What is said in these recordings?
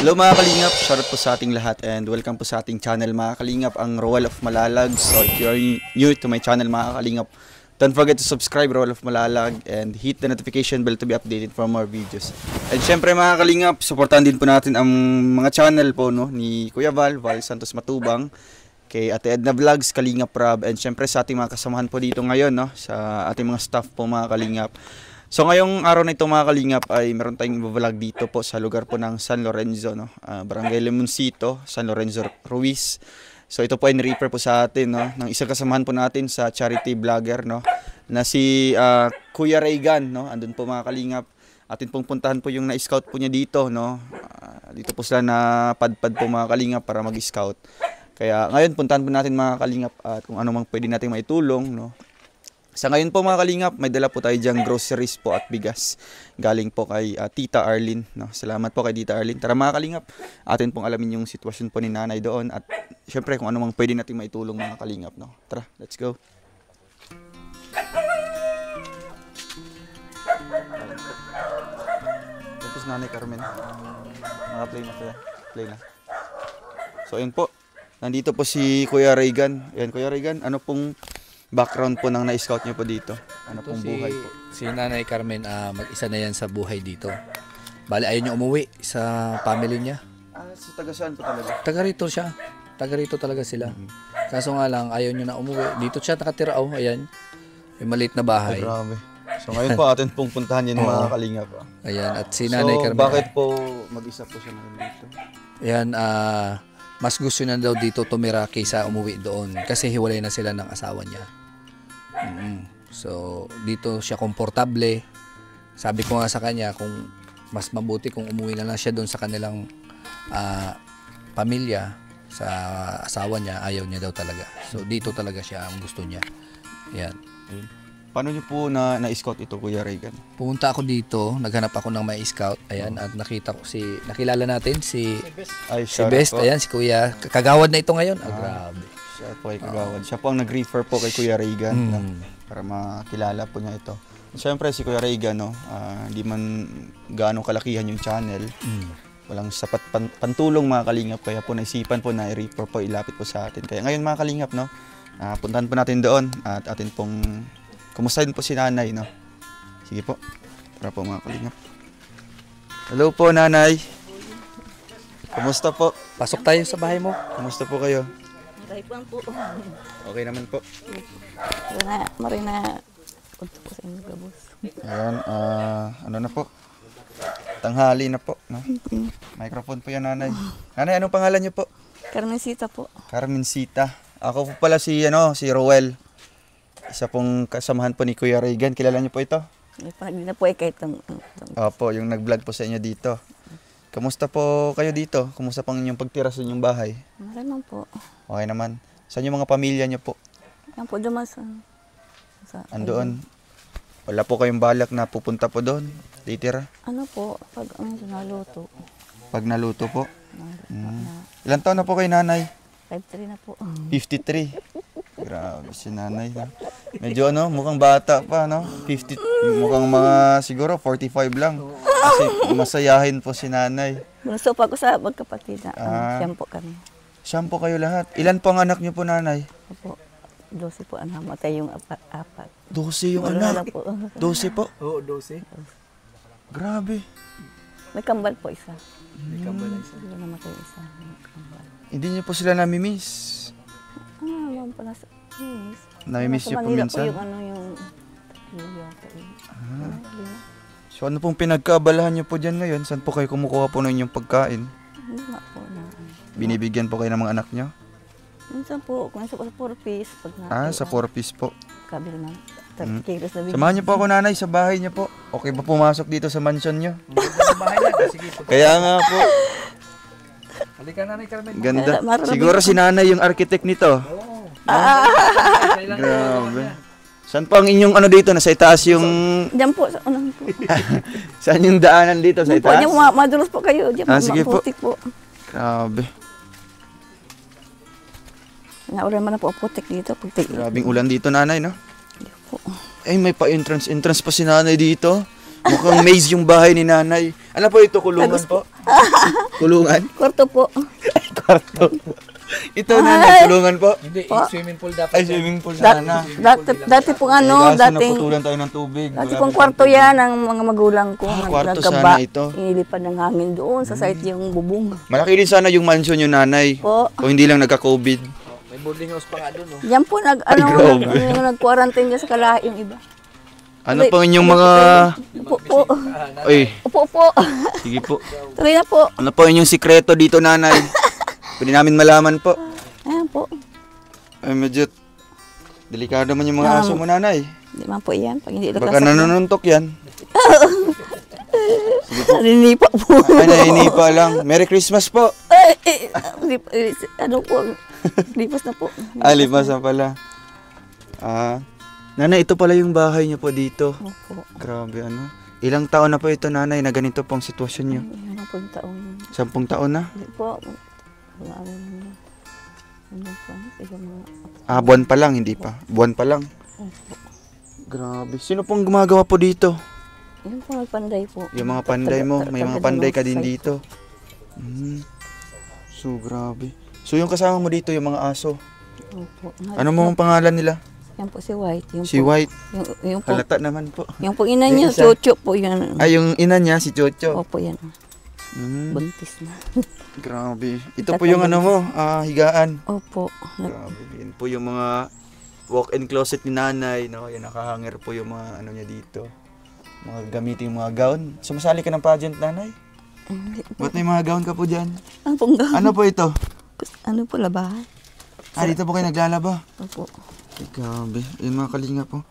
Hello mga kalingap, shoutout po sa ating lahat and welcome po sa ating channel mga kalingap, ang Roel of Malalag. So if you are new to my channel mga kalingap, don't forget to subscribe Roel of Malalag and hit the notification bell to be updated for more videos. And syempre mga kalingap, supportahan din po natin ang mga channel po no, ni Kuya Val Santos Matubang, kay Ate Edna Vlogs, Kalingap Rob, and syempre sa ating mga kasamahan po dito ngayon no, sa ating mga staff po mga kalingap. So ngayong araw na ito mga kalingap ay meron tayong vlog dito po sa lugar po ng San Lorenzo, no? Barangay Limoncito, San Lorenzo Ruiz. So ito po ay ni-refer po sa atin no, ng isang kasamahan po natin sa charity vlogger no, na si Kuya Raygan no, andun po mga kalingap. Atin pong puntahan po yung na-scout po niya dito no. Dito po sila na padpad po mga kalingap para mag-scout. Kaya ngayon puntahan po natin mga kalingap at kung ano mang pwede nating maitulong no. Sa ngayon po mga kalingap, may dala po tayo diyang groceries po at bigas. Galing po kay Tita Arlene. No? Salamat po kay Tita Arlene. Tara mga kalingap, atin pong alamin yung sitwasyon po ni nanay doon. At syempre kung ano mang pwede natin maitulong mga kalingap. No? Tara, let's go. Tapos nanay Carmen. Naka-play na sila. Play na. So ayun po, nandito po si Kuya Raygan. Ayan Kuya Raygan, ano pong background po nang na-scout niyo po dito? Ano pong buhay po? Si Nanay Carmen, mag-isa na yan sa buhay dito. Bali, ayaw niya umuwi sa family niya. So taga saan po talaga? Taga rito siya. Taga rito talaga sila. Kaso nga lang, ayaw niya na umuwi. Dito siya nakatira, oh, ayan. May maliit na bahay. Ay, grabe. So ngayon po atin pong puntahan yun mga kalingap. Ayan, at si Nanay Carmen. So bakit po mag-isa po siya ngayon dito? Ayan, mas gusto niya daw dito tumira kaysa umuwi doon. Kasi hiwalay na sila ng asawa niya. So, dito siya komportable. Sabi ko nga sa kanya, kung mas mabuti kung umuwi na lang siya doon sa kanilang pamilya, sa asawa niya, ayaw niya daw talaga. So, dito talaga siya ang gusto niya. Yan. Paano niyo po na-scout ito, Kuya Raygan? Pumunta ako dito, naghanap ako ng may scout. Ayan, at nakita ko nakilala natin si Best. Ayan, si Kuya. Kagawad na ito ngayon. Grabe. Siya po ay kagawad. Siya po ang nag-refer po kay Kuya Raygan para makilala po niya ito. Siyempre si Kuya Raygan, no, hindi man gaano kalakihan yung channel. Walang sapat pantulong mga kalingap. Kaya po naisipan po na i-refer po, ilapit po sa atin. Kaya ngayon mga kalingap, no, puntahan po natin doon at atin pong kumustahin po si nanay, no? Sige po. Tara po mga kalingap. Hello po nanay. Kumusta po? Pasok tayo sa bahay mo. Kumusta po kayo? Okay po. Okay naman po. Marina. Punta po sa inyo gabos. Ayan, ano na po? Tanghali na po, no? Microphone po yan nanay. Nanay, anong pangalan niyo po? Carmencita po. Carmencita. Ako po pala si Roel. Isa pong kasamahan po ni Kuya Raygan. Kilala niyo po ito? Hindi na po kahit Opo, yung nag-vlog po sa inyo dito. Kamusta po kayo dito? Kamusta pang inyong pagtira sa inyong bahay? Okay naman po. Okay naman. Saan yung mga pamilya niyo po? Yan po dumas. Andoon. Wala po kayong balak na pupunta po doon? Titira? Ano po, pag naluto. Pag naluto po? Ilan taon na po kay nanay? 53 na po. 53. Grabe si nanay. No? Medyo mukhang bata pa, no? 50, mukhang mga siguro 45 lang. Kasi masayahin po si nanay. Gusto pa ko sa magkapatid na. Siyam po kami. Siyam po kayo lahat. Ilan po ang anak niyo po nanay? Opo. 12 po ang namatay yung apat. 12 yung anak? 12 po? Oo, 12. Grabe. May kambal po isa. May kambal isa. Hindi namatay isa. Hindi niyo po sila namimiss? Naman pala sa Namimiss niyo po minsan? Yung So ano pong pinagkaabalahan niyo po dyan ngayon? Saan po kayo kumukuha po ng inyong pagkain? Hindi nga po na. Binibigyan po kayo ng mga anak niyo? Minsan po, kung sa 4 piece. Sa 4 piece po. Kabil na. 30 kilos na bigyan. Samahan niyo po ako nanay sa bahay niyo po. Okay ba pumasok dito sa mansion niyo? Sa bahay na. Sige. Kaya nga po. Halika Nanay Carmen. Ganda. Siguro si nanay yung architect nito. Grabe. Saan po ang inyong dito? Nasa itaas yung... Diyan po, sa unang po. Saan yung daanan dito? Sa itaas? Diyan po, madulas po kayo. Diyan po, sige po. maputik po. Grabe. Naulan man na po ang putik dito. Grabing ulan dito nanay, no? Diyan po. Ay, may pa-entrance pa si nanay dito. Mukhang maze yung bahay ni nanay. Ano po ito? Kulungan po? Kulungan? Kwarto po. Kwarto. Ito nanay, kulungan po? Hindi, Po. swimming pool dapat. Ay, swimming pool sana. Dati pong ano, Kaso dating... naputulan tayo ng tubig. Dati Wala pong po kwarto tubig. yan ng mga magulang ko. Kwarto Nagkaba. sana ito. Inilipad ng hangin doon sa site yung bubong. Malaki din sana yung mansion yung nanay. Po. Kung hindi lang nagka-COVID. May boarding house pa nga doon, no? Yan po, nag-quarantine dyan sa Kalahi yung iba. Ano po inyong mga... Upo po. Ay, Upo po. sige po. Tuloy na po. Ano po inyong sikreto dito nanay? Pwede namin malaman po. Ayan po. Ay, medyo delikado man yung mga aso mo nanay. Hindi man po yan. Pag hindi Baka nanununtok yan. Ninipa po. Ay, nainipa lang. Merry Christmas po. Ano po? Lipas na po. Limas na pala. Nanay, ito pala yung bahay niyo po dito. Opo. Grabe, ano. Ilang taon na po ito, nanay, na ganito pong sitwasyon niyo? Yan ang pong taon. 10 taon na? Hindi po. Wala rin. Ano po? Ito mga... Buwan pa lang, hindi pa. Buwan pa lang. Opo. Grabe. Sino pong gumagawa po dito? Yung po nagpanday po. Yung mga panday mo. May mga panday ka din Site. dito. So, grabe. So, yung kasama mo dito, yung mga aso. Opo. Ano mo ang pangalan nila? Yan po si White. Yung Si po, White. Yung po, Halata naman po. yung po ina niya, Yung isa. Chocho po yan. Ay, yung ina niya, si Chocho. Opo yan. Mm, Buntis na. grabe. Ito po yung ano mo, higaan. Opo. Grabe. Yan po yung mga walk-in closet ni nanay. No? Yan, nakahanger po yung mga ano niya dito. Mga gamitin yung mga gown. Sumasali ka ng pageant, nanay? Hindi po. Ba't may mga gown ka po dyan? Ang pongga. Ano po ito? Ano po labahan? Dito po kayo naglalaba. Opo. Ay, grabe. Yung mga kalinga po.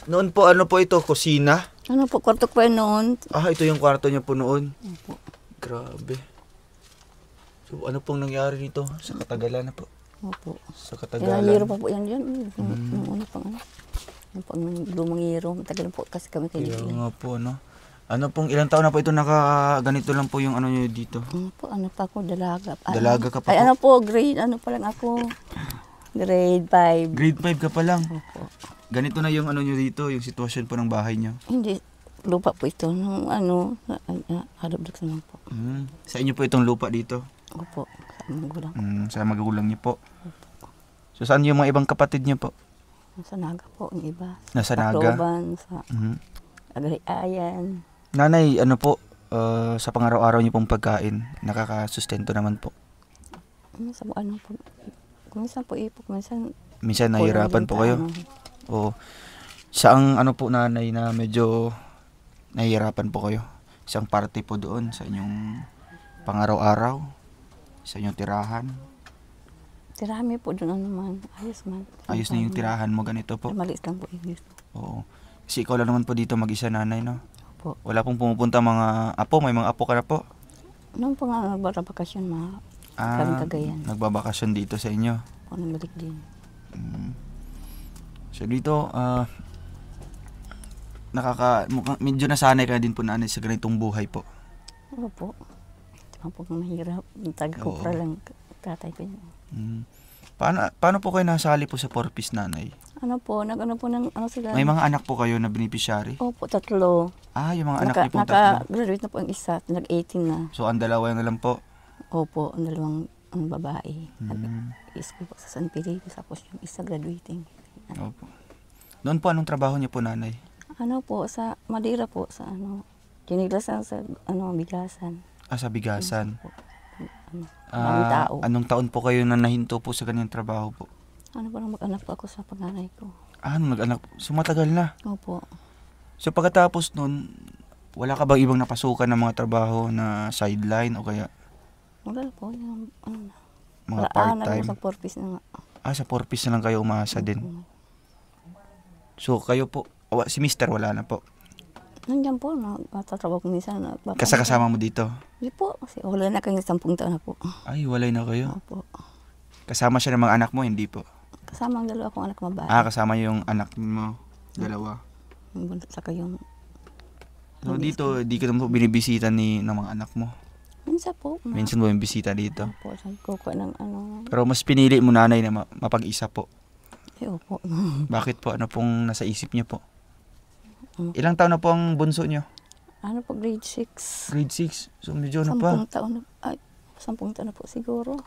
Noon po, ano po ito? Kusina? Ano po, kwarto ko yan noon. Ito yung kwarto niya po noon. Opo. Grabe. So, ano pong nangyari dito? Sa katagalan na po. Opo. Sa Yan katagalan. ang hero pa po yan dyan. Yung una pang ano. Yung pang lumang hero. Matagal po kasi kami kayo. Kaya nga po, no? Ano pong, ilang taon na po ito ganito lang po yung ano nyo dito? Ano po, ano pa ako, dalaga. Dalaga ka pa Ay, po? ano po, grade, ano pa lang ako. Grade 5. Grade 5 ka pa lang. Opo. Ganito na yung ano nyo dito, yung sitwasyon po ng bahay nyo. Hindi, lupa po ito. Nung ano, hadap-dak naman po. Sa inyo po itong lupa dito? Opo, sa magulang. Sa magulang nyo po. So saan yung mga ibang kapatid nyo po? Sa Naga po, yung iba. Nasa Sa Naga? Tacloban, sa Mhm. Agariayan. Nanay, ano po, sa pang-araw-araw nyo pong pagkain, nakakasustento naman po? Sa ano po, kuminsan po ipok, kuminsan Minsan nahihirapan po kayo? O saang ano po nanay na medyo nahihirapan po kayo? Isang party po doon sa inyong pang-araw-araw? Sa inyong tirahan? Tirami po doon ano man, ayos man. Ayos na yung tirahan mo ganito po? Maliit lang po English. Oo. Kasi ikaw lang naman po dito mag-isa nanay, no? Opo. Wala pong pumupunta mga apo, may mga apo ka na po? Noong po nga nagbara bakasyon, kaming Cagayan. Nagbabakasyon dito sa inyo. Ako nabalik din. So dito, medyo nasanay ka din po nanay sa ganitong buhay po. Opo. Diba po mahirap. Taga-kupra lang tatay ko yun. Paano po kayo nasali po sa Porpis nanay? Ano po, nag-ano po ng ano sila. May mga anak po kayo na beneficiary? Opo, 3. Yung mga anak niyo po tatlo. Naka-graduate na po ang isa, nag-18 na. So ang dalawa na lang po? Opo, ang dalawang ang babae. Nag-school po sa San Felipe, tapos yung isa graduating. Opo. Noon po, anong trabaho niyo po nanay? Ano po, sa Madira po, sa ano, Kiniglasan sa ano, Biglasan. Sa bigasan. Maraming tao. Anong taon po kayo na nahinto po sa kanyang trabaho po? Ano po nang mag-anak po ako sa panganay ko. Nung nag-anak? So matagal na. Opo. So pagkatapos nun, wala ka bang ibang napasukan ng mga trabaho na sideline o kaya Wala po, yung ano na. mga Wala, part-time? sa Porpis na nga. Sa Porpis na lang kayo umasa din. So kayo po, si Mister wala na po. Nandiyan po, natatrabaho ko minsan. Kasama mo dito? Hindi po, kasi wala na kayong 10 taon na po. Ay, walay na kayo. Opo. Kasama siya ng mga anak mo, hindi po? Kasama ang dalawa kong anak na babae. Kasama yung anak mo, dalawa. Yung buntot saka yung... So dito, di ka naman po binibisita ng mga anak mo? Minsan po. Minsan mo yung bisita dito? Opo, sabi ko ng ano... Pero mas pinili mo nanay na mapag-isa po. Opo. Bakit po? Ano pong nasa isip niyo po? Ilang taon na po ang bunso nyo? Ano po, grade 6. Grade 6. So medyo na pa. 10 taon na, 10 taon na po siguro.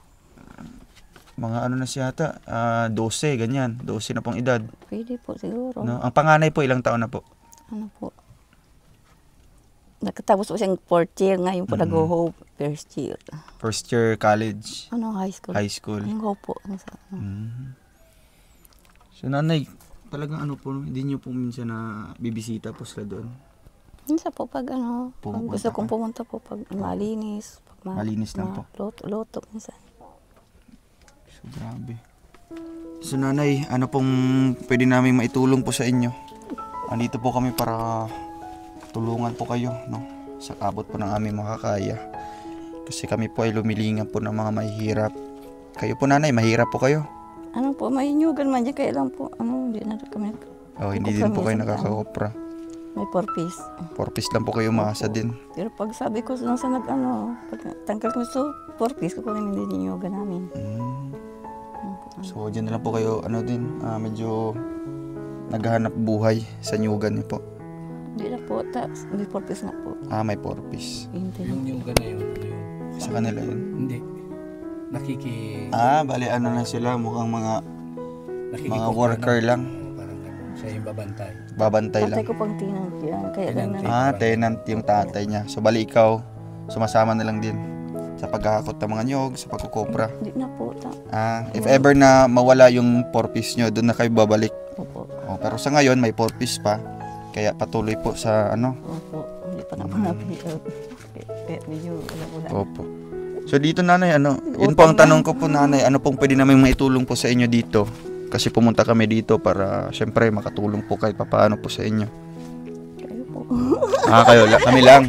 Mga ano na siya ata, 12, ganyan. 12 na pong edad. Pwede po siguro. No? Ang panganay po, ilang taon na po? Ano po. Nakatapos po siyang 4th year, ngayon po nag-hope, 1st year. First year college, Ano, high school? high school. Ang hope po. So nanay, talagang ano po, hindi nyo po minsan na bibisita po sila doon? Minsan po pag ano, pag Pupunta gusto ka? kong pumunta po pag malinis. Pag Malinis lang po. Loto minsan. So grabe. So nanay, ano pong pwede namin maitulong po sa inyo? Andito po kami para tulungan po kayo, no? Sa abot po ng aming makakaya. Kasi kami po ay lumilingan po ng mga mahihirap. Kayo po nanay, mahirap po kayo? Ano po, may inyugan man dyan, kaya lang po, ano, hindi na kami. Oh, hindi din po kayo nakakakopra. May 4 piece. 4 piece lang po kayo maasa din. Pero pag sabi ko nung sa nag-ano, pag tanggal ko so 4 piece ko pa rin hindi inyugan namin. So, dyan na lang po kayo, ano din, medyo naghahanap buhay sa nyugan niyo po. Hindi na po, may 4 piece na po. May 4 piece. Hindi. Yung na yun. Sa kanila yun. Hindi. Bali ano na sila, mukhang mga worker lang. Parang siya yung babantay. Babantay lang. Tatay ko pang tenant yan, kaya lang na. Tenant yung tatay niya. So, bali ikaw, sumasama na lang din sa paghahakot ng mga nyog, sa pagkukopra. Hindi na po. If ever na mawala yung 4 piece nyo, doon na kayo babalik. Opo. Pero sa ngayon, may 4 piece pa. Kaya patuloy po sa ano. Opo. Hindi pa naman na-pick up. Medyo wala. Opo. So dito nanay, yun po ang tanong ko po nanay, ano pong pwede namin maitulong po sa inyo dito? Kasi pumunta kami dito para syempre makatulong po kahit papaano po sa inyo. Kayo po. Kayo lang, kami lang.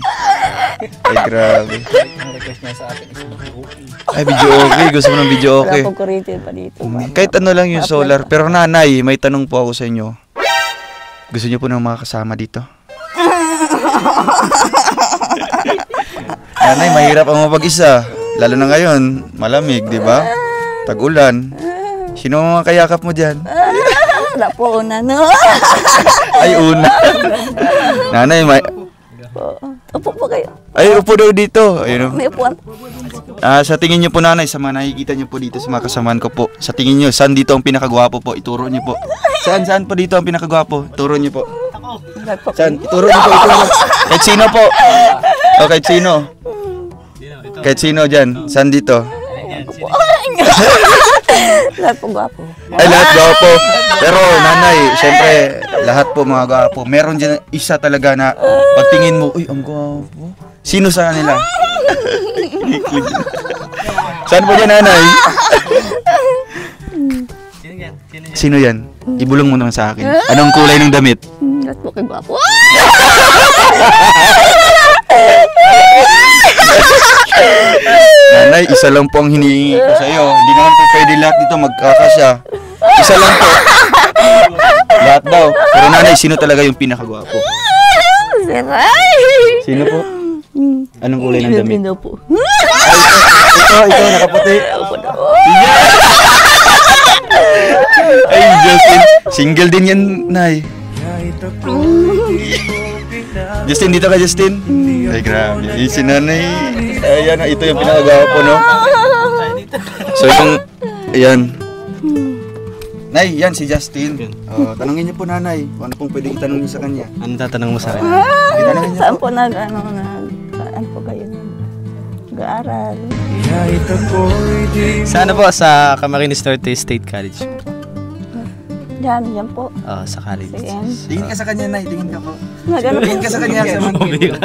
Ay grabe. Ang request niya sa akin is video okay. Ay video okay, gusto mo ng video okay. Wala po kuryente pa dito. Kahit ano lang yung solar, pero nanay, may tanong po ako sa inyo. Gusto niyo po ng mga kasama dito? Nanay, mahirap ang mapag-isa. Lalo na ngayon, malamig, di ba? Tag-ulan. Sino ang mga kayakap mo dyan? Wala po, una, no? Ay, una. Nanay, Upo po kayo. ay, upo daw dito. Ayun, May upuan. sa tingin niyo po nanay, sa mga nakikita niyo po dito sa mga kasamaan ko po, sa tingin niyo, saan dito ang pinakagwapo po? Ituro niyo po. Saan po dito ang pinakagwapo? Ituro niyo po. Saan? Ituro niyo po, ituro. Kahit sino po. O, kahit sino. Kahit sino dyan. Saan dito? Lahat po gwapo. Ay, lahat gwapo. Pero nanay, syempre, lahat po mga gwapo. Meron dyan isa talaga na pagtingin mo, uy, ang gwapo. Sino sa kanila? Saan po dyan, nanay? Sino yan? Ibulong mo naman sa akin. Anong kulay ng damit? Lahat po kayo gwapo. Nanay, isa lang po ang hinihingi ko sa iyo. Hindi naman po pwede lahat dito magkakasya. Isa lang po. Lahat daw. Pero nanay, sino talaga yung pinakagwapo? Siray! Sino po? Anong kulay ng damit? Daw po. Ikaw, nakaputi. Ay, Justin. Single din yan, nay. Justin, dito ka, Justin. Ay, grabe. Si nanay. Ayan, ito yung pinakagwapo, no? So, ayan. Nay, yan si Justin. Tanungin niyo po nanay kung ano pong pwedeng itanong niyo sa kanya. Ano tatanong mo sa akin? Itanongin niyo Saan po. po saan po kayo nag-aaral? Sa ano po? Sa Camarines Norte State College. Diyan po. Sa college. CN. Tingin ka sa kanya, nay. Tingin ka po. Nagano Tingin ka sa kanya. Bumira.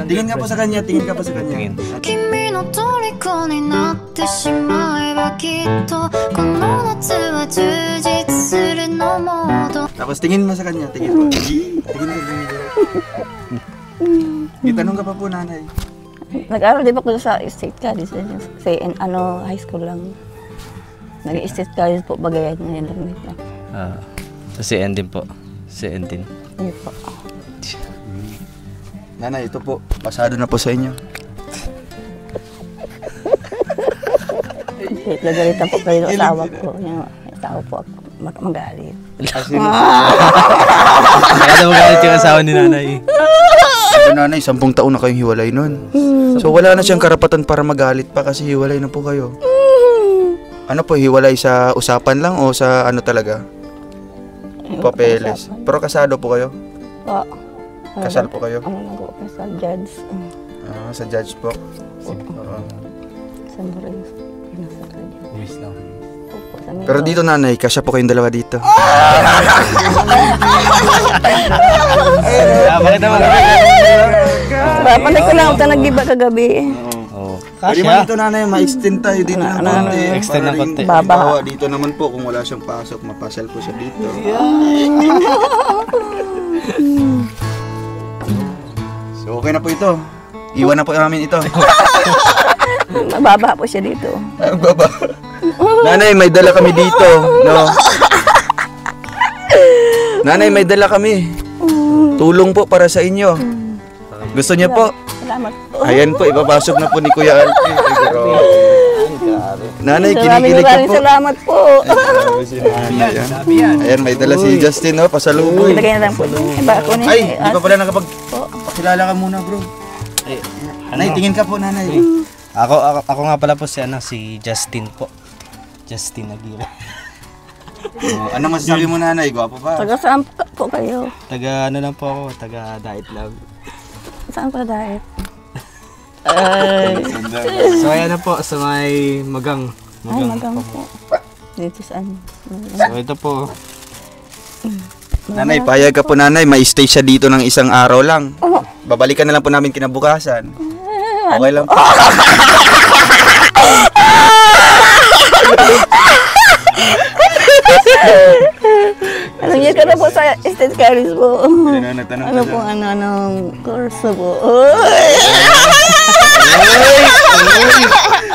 Tingin ka po sa kanya. Tingin ka po sa kanya. 君の虜になってしまえばきっとこの夏は充実するのモード Tapos tingin mo sa kanya. Tingin mo. Tingin mo. Itanong ka pa po, nanay. Nag-aaral din po sa State College. Sa high school lang. Nag-State College po, Bagayan. Ngayon lang. Sa CN din po. CN din. Hindi po. Nanay, ito po. Pasado na po sa inyo. Nagalitan po kayo ng asawa ko. Yung asawa po ako. magalit. Nakada magalit yung asawa ni nanay. Sabi nanay, 10 taon na kayong hiwalay nun. So wala na siyang karapatan para magalit pa kasi hiwalay na po kayo. Ano po, hiwalay sa usapan lang o sa ano talaga? Papeles. Pero kasado po kayo? Po. Kasal po kayo? Ano lang po, kasal judge. Ah, sa judge po. Oo. Sa Morales. Pinasal ka dyan. Uwis lang. Opo, sa Miro. Pero dito nanay, kasya po kayong dalawa dito. Bakit naman? Papanay ko lang ito nag-giba kagabi. Oo. Pwede man dito nanay, ma-extend tayo dito ng konti. Extend ng Para rin- konti. Halimbawa, dito naman po, kung wala siyang pasok, mapasal po siya dito. So okay na po ito. Iwan na po namin ito. Mababa po siya dito. Ang baba. Nanay, may dala kami dito. No? Nanay, may dala kami. Tulong po para sa inyo. Gusto niyo po? Salamat po. Ayan po, ipapasok na po ni Kuya Alfie. Ay, grabe. Nanay, kinikilig ka Maraming po. salamat po. Grabe si nanay. Ayan, may dala si Justin, no? Pasalubong. Ilagay na lang po doon. Iba ako niya. Ay, di pa pala nakapag-pakilala ka muna, bro. Nanay, tingin ka po, nanay. Ako nga pala po si Justin po. Justin Aguirre. Ano masasabi mo, nanay? Gwapo pa. Taga saan po kayo? Taga ano lang po ako, taga Diet Love. Saan pa dahil? So ayan na po sa may Magang. Ay, magang po. Dito saan? So ito po. Nanay, payag ka po, nanay. May stay siya dito ng isang araw lang. Babalikan na lang po namin kinabukasan. Okay lang po. Alam niyo ka na po sa estate carriage po. Nagtanong Ano po, anong kurso po?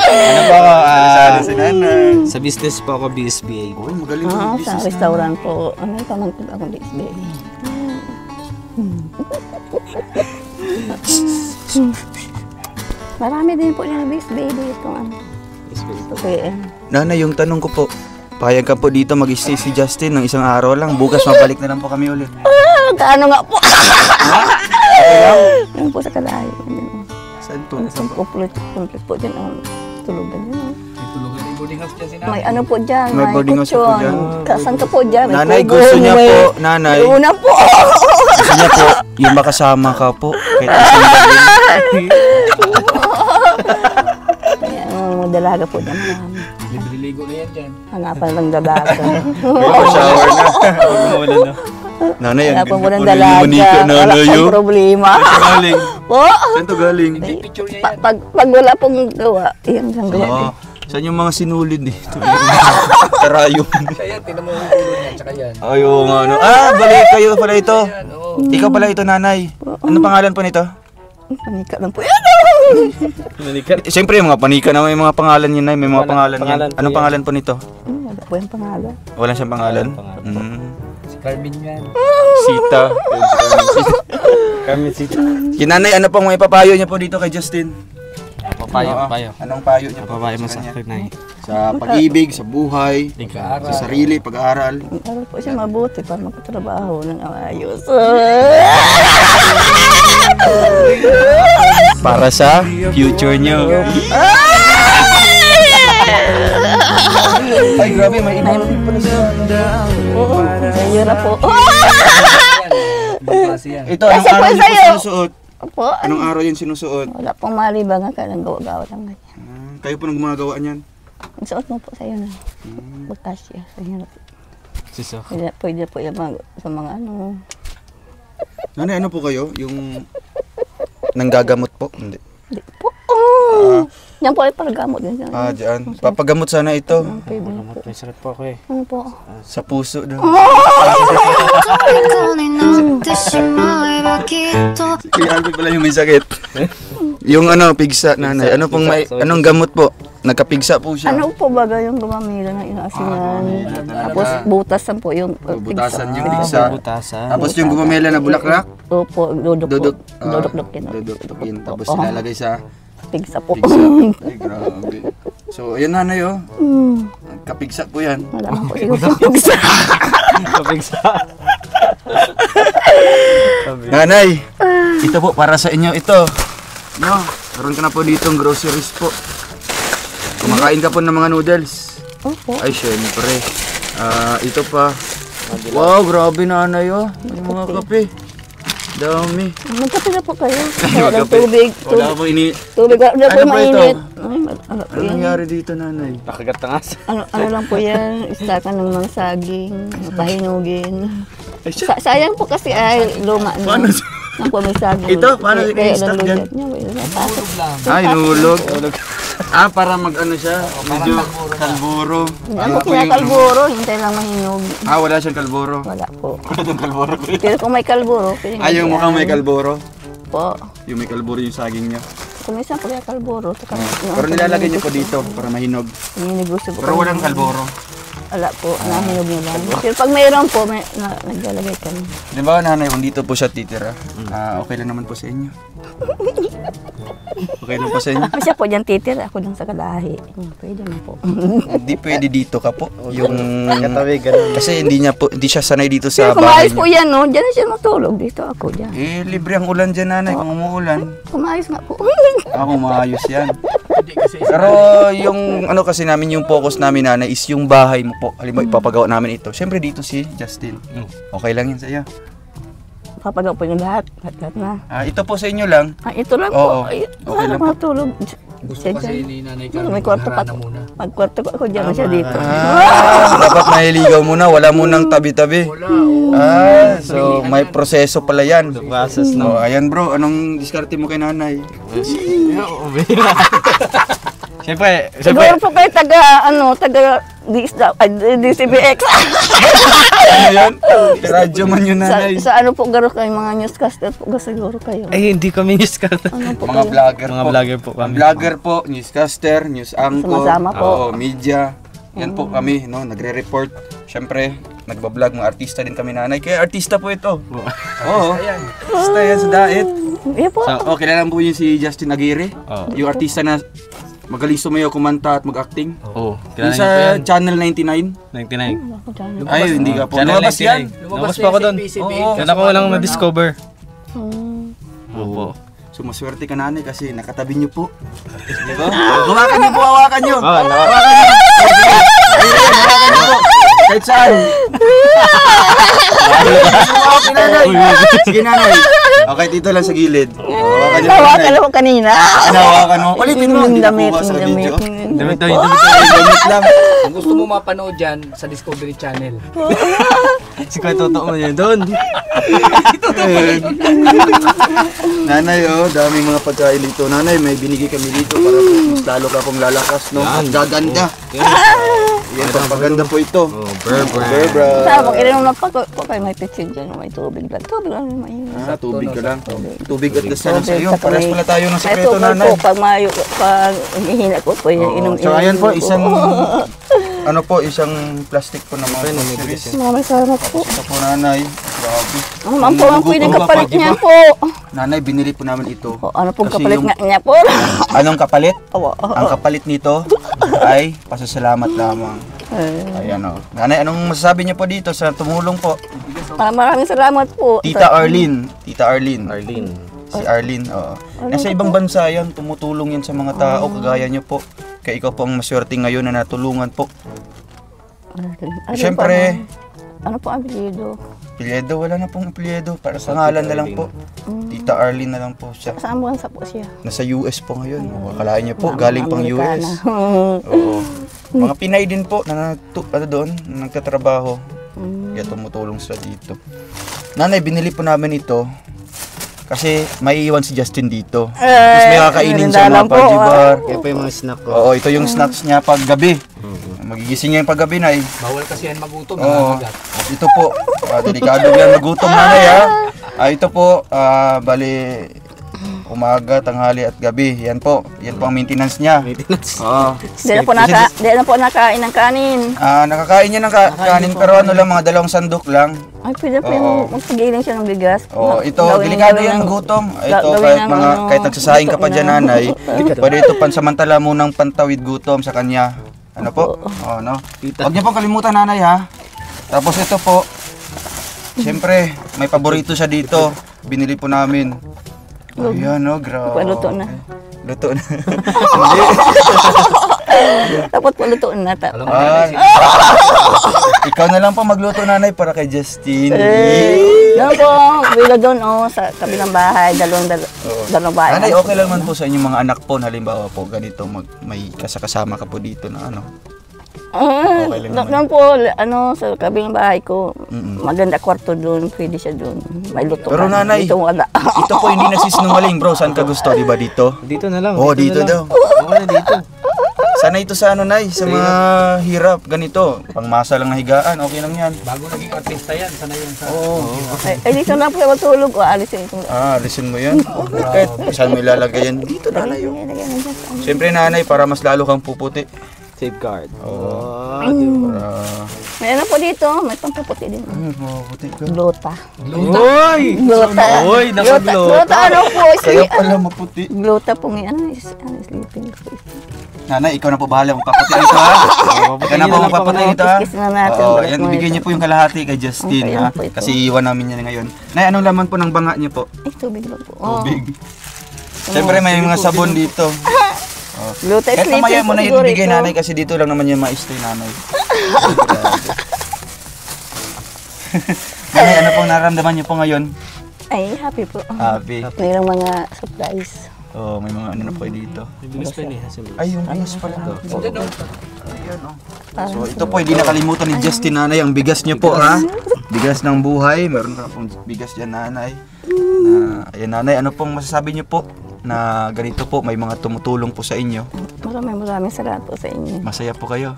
Ano po ako? Si nanay. Sa business po ako BSBA. Uy, magaling po. Ah, sa restaurant po. Ano yung pamangkin ako di SBA? Marami din po yung BSBA dito. Ano? Okay. Nanay, yung tanong ko po. Payag ka po dito mag-stay si Justin ng isang araw lang. Bukas mabalik na lang po kami ulit. Kaano nga po? Yan po sa kalayo. Saan po? Complete po dyan ang tulugan dyan. Tulugan yung boarding house dyan si nanay. May ano po dyan. May boarding house po dyan. Kasan ka po dyan? May Nanay, kubo, gusto niya may- po, nanay. May una po. Gusto niya po, yung makasama ka po. Kahit isang gabi. Ayan, dalaga po dyan. Libre-ligo na yan dyan. Hanapan lang dalaga. Shower na. Umuulan na. Nanay, ang Hanapan mo ganda ng po ng dalaga. manika, Wala nanay. pong Oh. problema. Galing. Po. Saan to galing? Picture niya yan. Pag wala pong gawa, yan ang gawa. Oh, saan yung mga sinulid dito? Karayong. Kaya tinan mo yung ulo niya, tsaka yan. Ay, oo nga, no. Ah, balik kayo pala ito. Yan, oo. Ikaw pala ito, nanay. Ano pangalan po nito? Panika lang po yan. Siyempre, yung mga panika na may mga pangalan yun, nay. May mga pangalan yan. pangalan po Anong yan. pangalan po nito? Wala po yung pangalan. Wala siyang pangalan? pangalan. Si Carmen yan. Sita. Kami Sita. Kinanay, ano pong may papayo niya po dito kay Justin? Papayo. Anong payo niya po? Papayo mo sa akin na Sa pag-ibig, sa buhay, Ika-aral. sa sarili, pag-aaral. Aral po siya mabuti para magkatrabaho ng ayos. Para sa future niyo. Ay, grabe, may inamit pala siya. Oo, sa'yo na po. Ibang klase yan. Ito, anong Kasi po araw niyo po sa'yo. sinusuot? Opo, Anong araw yun sinusuot? wala pong malibangan ka ng gawa-gawa lang ganyan. Kayo po nang gumagawa niyan? Ang suot mo po sa'yo na. Butas siya. Sa'yo na po. Siso. Pwede po yung mga, sa mga ano. Nanay, ano po kayo? Yung nanggagamot po? Hindi. Di po. Yan po ay paragamot din siya. Ah, dyan. Papagamot sana ito. Pwede na po. May sarap po ako eh. Ano po? Sa puso daw. 虜になってしまえばきっと Kaya Alvin pala yung may sakit. Yung ano, pigsa, nanay. Ano pong may, anong gamot po? Nagkapigsa po siya. Ano po baga yung gumamila ng inaasingan? Tapos butasan po yung Butasan yung pigsa. pigsa. Butasan. Tapos yung gumamela na bulaklak. Opo, dudok po. Dudok. Dudok-dukin. Dudok-dukin. Tapos Oo. ilalagay sa Pigsa po. pigsa. Ay, grabe. So, ayan nanay oh. Kapigsa po yan. Wala man po siguro sa pugsa. Kapigsa. Nanay, ito po para sa inyo ito. No, meron ka na po ditong groceries po. Kumakain ka po ng mga noodles. Opo. Ay, syempre. Ito pa. Wow, grabe nanay oh. Yung mga kape. Dami. Magkape na po kayo. Magkape. Walang tubig. Wala po ini. Tubig. Wala po Ano po ito? mainit. Ay, ano po Ano yan? nangyari dito nanay? Nakagat na nga. Ano lang po yan, istakan ng mga saging, pahinugin. Ay, siya. Sayang po kasi ay luma na. Paano? Ang po may saging. Ito, paano Kaya i-stack nalulog dyan? niya, wala na pasok. Ay, nulog. Para mag-ano siya? Medyo kalburo. Ano po kinakalburo, hintay lang mahinog. Wala siyang kalburo. Wala po. Wala siyang kalburo. Pero kung may kalburo, pwede Yung mukhang may kalburo. po. Yung may kalburo yung saging niya. Kung may isang po kaya kalburo. Pero nilalagay niyo po dito para mahinog. Ninegosyo po. Pero walang kalburo. Wala po, nahinog niya lang. Pero pag mayroon po, naglalagay kami. Di ba nanay, kung dito po siya titira, okay lang naman po sa inyo. Okay lang po sa inyo. Siya po dyan titira, ako lang sa kalahi. Pwede na po. Hindi pwede dito ka po. Yung Katabi, ganun. kasi hindi siya sanay dito sa Pero kung bahay maayos po niya. yan, no? Dyan na siya matulog. Dito ako dyan. Libre ang ulan dyan nanay kung umuulan. Kumayos nga po. Ako maayos yan. Pero yung ano kasi namin, yung focus namin nanay is yung bahay mo po. Halimbawa ipapagawa namin ito. Siyempre dito si Justin. Okay lang yan sa iyo. Papagaw po yung lahat. Lahat na. Ito po sa inyo lang. Ito lang Oo. po. Ay, Okay lang po. matulog. Gusto Siya kasi dyan. ni Nanay Ano, Carmen may kwarto pa. magharana muna. Pag kwarto ko, ako dyan siya dito. Dapat mahiligaw muna. Wala munang tabi-tabi. So may proseso pala yan. Process No, ayan bro, anong diskarte mo kay nanay? Siyempre, Siguro po kayo taga DCBX. Ano yan? Radyo man yun nanay. Sa ano po garo kayo, mga newscaster po siguro kayo. ay hindi kami news ka. Ano po Mga kayo? vlogger Mga po. vlogger po kami. Vlogger po, newscaster, news anchor. Sumasama po. Oo, media. Yan po kami, no, nagre-report. Siyempre, nagbablog, mga artista din kami nanay. Kaya artista po ito. Oo. Artista yan sa Dait. Iya po. Oh, kilala mo po yun si Justin Aguirre? Oo. Yung artista na magaling sumayaw, kumanta at mag-acting. Oo. Yung sa Channel 99. 99. Ako dyan. Ay, hindi ka po. Channel Lumabas 99. yan. Lumabas pa ako doon. Oo. Yan ako lang na-discover. Oo. So maswerte ka nanay kasi nakatabi niyo po. Di ba? Hawakan niyo po, hawakan niyo. Hawakan niyo. Hawakan niyo po. Kahit saan. Okay nanay. Sige nanay. Okay, dito lang sa gilid. Hawakan niyo po Hawakan nanay. ako kanina. Hawakan mo. Ulitin mo. Hindi na Damit, po ba sa video? Damit to, Damit lang. Kung gusto mo mapanood dyan sa Discovery Channel. Si Kuya Toto mo yun doon. Nanay, daming mga pagkain dito. Nanay, may binigay kami dito para po mas lalo ka pong lalakas, no? At gaganda. Yan, pagpaganda po ito. Berbra. Sa pag inom na po kayo, may pitsin dyan, may tubig lang. Tubig lang may Tubig ka lang. Tubig at dasal sa Tubig, iyo. saka Pares may- pala tayo ng May sekreto, tubig nanay. po, pag mayo, pag hihina ko po, inom. So ayan po, isang isang plastic po na mga groceries. Maraming salamat po. Ito po nanay. Grabe. Ano man po ang pwedeng kapalit niya po. Nanay, binili po namin ito. Ano pong Kasi kapalit yung- nga niya po? Anong kapalit? Awa. Ang kapalit nito ay pasasalamat lamang. Ayan o. Nanay, anong masasabi niyo po dito sa tumulong po? Maraming salamat po. Tita Arlene. Si Arlene, oo. Nasa ibang bansa yan, tumutulong yan sa mga tao, kagaya niyo po. Kaya ikaw po ang maswerte ngayon na natulungan po. Siyempre, Ano po ang apelyido? Pilyedo, wala na pong Pilyedo. Para sa ngalan na lang po. Tita Arlene na lang po siya. Saan bansa po siya? Nasa US po ngayon. Akalain niyo po, galing pang Amerikana. US. Oo. Mga Pinay din po na doon, na nagtatrabaho. Kaya tumutulong sila dito. Nanay, binili po namin ito kasi may iwan si Justin dito. Tapos may kakainin siya mga po, pajibar. Kaya pa yung mga snack ko. Oo, ito yung snacks niya pag gabi. Magigising niya yung pag gabi na eh. Bawal kasi yan magutom. Oo. nangangagat. Ito po, delikado yan magutom nanay ha. Ito po, bali umaga, tanghali at gabi. Yan po ang maintenance niya. Oo. Di na po nakain ng kanin. Nakakain niya ng kanin pero ano lang, mga 2 sandok lang. Ay, pwede po yung magpagiling siya ng bigas. Oo, ito, Gawin- delikado gawin yan ng- gutom. ga- Ito, gawin ng kahit nagsasahing ka pa luto dyan na. nanay, pwede ito pansamantala munang pantawid gutom sa kanya. Ano po? Oh, no. Huwag niyo po kalimutan, nanay, ha. Tapos ito po. Siyempre, may paborito siya dito. Binili po namin. Ayan, no, grabe. Luto na. Luto na. Tapos po luto na. Ikaw na lang po magluto, nanay, para kay Justin. Yan po, bilo doon sa kabilang bahay, dalawang bahay. Nanay, okay lang man po sa inyong mga anak po, halimbawa po ganito, may kasama ka po dito na ano. Okay lang Doon po, sa kabilang bahay ko, maganda kwarto doon, pwede siya doon. May luto. Pero nanay, dito wala. ito po hindi nasinungaling, bro. Saan ka gusto, di ba dito? Dito na lang. Oo, dito daw. Oo na dito. Sana ito sa ano, nay, sa mga hirap, ganito. Pangmasa lang na higaan, okay lang yan. Bago naging artista yan, sana yun sa... Ay, dito na po siya matulog. O, alisin ito. Alisin mo yan. Kahit saan mo ilalagay yan? Dito, nanay. Siyempre, nanay, para mas lalo kang puputi. Safeguard. May ano po dito, may pampaputi din. Puputi ka. Glota. Uy! Glota. Uy, nakaglota. Glota, ano po? Kaya pala maputi. Glota po ngayon. Sleeping. Nanay, ikaw na po bahala magpaputi ito, ha? Ikaw na po magpaputi ito, ha? Kiss na natin. Oo, yan, bigyan niyo po yung kalahati kay Justin, Okay, ha? po ito. Kasi iwan namin yan ngayon. Nay, anong laman po ng banga niyo po? Ay, tubig lang po. Tubig. Siyempre, may mga sabon dito. Glota, Kahit sleeping mamaya mo po na siguro ibigay, ito. nanay, kasi dito lang naman yung ma-stay, nanay. Nanay, ano pong nararamdaman niyo po ngayon? Ay, happy po. Happy. Mayroong mga surprise. Oh, may mga ano na po dito. Bigas pa niya. Ay, yung bigas pala. Ayan, oh. So, ito po, hindi nakalimutan ni Justin, nanay, ang bigas niyo po, ha? Bigas ng buhay. Meron ka pong bigas dyan, nanay. Ayan, nanay, ano pong masasabi niyo po na ganito po, may mga tumutulong po sa inyo? Maraming salamat po sa inyo. Masaya po kayo?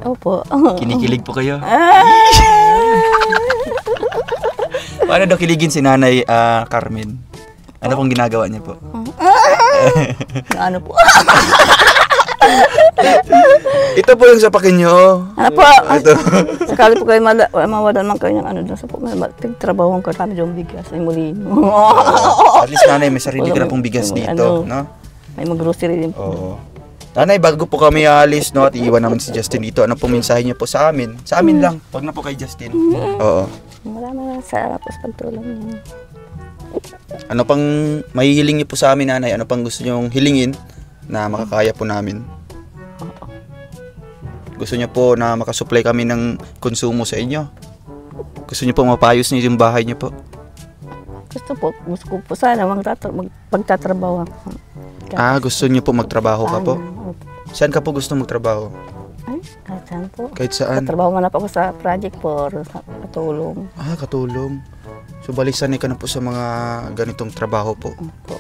Opo. Kinikilig po kayo? Paano daw kiligin si Nanay Carmen? Ano pong ginagawa niya po? Ano po? Ito po yung sapakin niyo. Ano po? Ito. Sakali po kayo mawala naman kayo ng ano doon sa po. Trabaho ko kami yung bigas. Ay muli. At least, nanay, may sarili ka na pong bigas dito, no? May mag-grocery din po. Oo. Nanay, bago po kami alis, no, at iiwan namin si Justin dito, ano pong mensahe niyo po sa amin? Sa amin lang, wag na po kay Justin. Oo. Maraming salamat po sa pagtulong niyo. Ano pang mahihiling niyo po sa amin, nanay? Ano pang gusto niyong hilingin na makakaya po namin? Gusto niyo po na makasupply kami ng konsumo sa inyo? Gusto niyo po mapayos niyo yung bahay niyo po? Gusto ko po sana magtatrabaho ako. Gusto niyo po magtrabaho ka po? Opo. Saan ka po gusto magtrabaho? Ay, kahit saan po. Kahit saan? Trabaho man ako sa project for katulong. Katulong. So balisanay ka na po sa mga ganitong trabaho po. Opo.